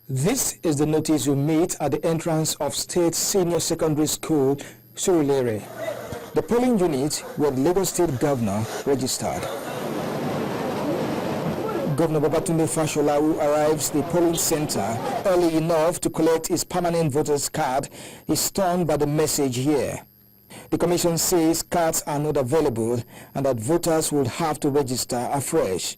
This is the notice you meet at the entrance of State Senior Secondary School, Irregular. The polling unit where the Lagos State Governor registered. Governor Babatunde Fashola, who arrives the polling center early enough to collect his permanent voter's card, is stunned by the message here. The commission says cards are not available and that voters will have to register afresh.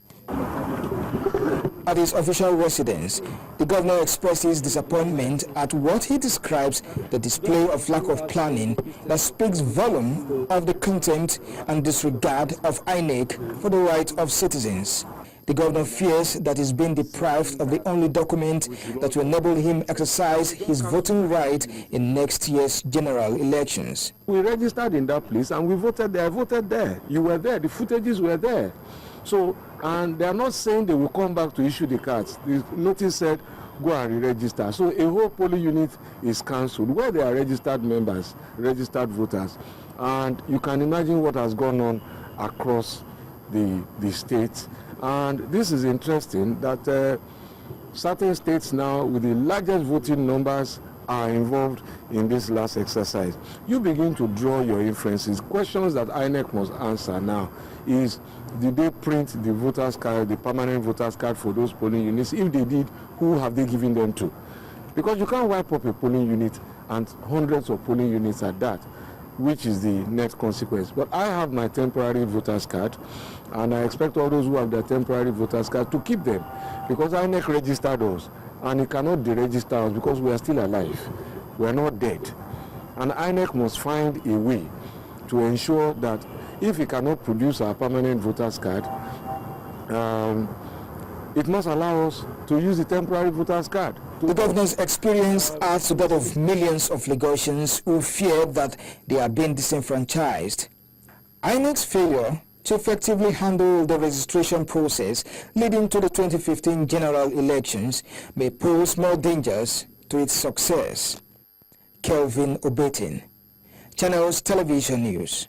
At his official residence, the governor expresses disappointment at what he describes the display of lack of planning that speaks volume of the contempt and disregard of INEC for the rights of citizens. The governor fears that he's been deprived of the only document that will enable him exercise his voting right in next year's general elections. We registered in that place and we voted there. I voted there. You were there. The footages were there. So, and they are not saying they will come back to issue the cards. The notice said, go and re-register. So a whole polling unit is cancelled where there are registered members, registered voters. And you can imagine what has gone on across the state. And this is interesting that certain states now with the largest voting numbers are involved in this last exercise. You begin to draw your inferences. Questions that INEC must answer now is, did they print the voters card, the permanent voters card for those polling units? If they did, who have they given them to? Because you can't wipe up a polling unit and hundreds of polling units at that, which is the net consequence. But I have my temporary voters card, and I expect all those who have their temporary voters card to keep them, because INEC registered us, and it cannot deregister us because we are still alive. We are not dead. And INEC must find a way to ensure that if it cannot produce our permanent voters card, it must allow us to use the temporary voters card. The governor's experience adds to that of millions of Lagosians who fear that they are being disenfranchised. INEC's failure to effectively handle the registration process leading to the 2015 general elections may pose more dangers to its success. Kelvin Obetin, Channels Television News.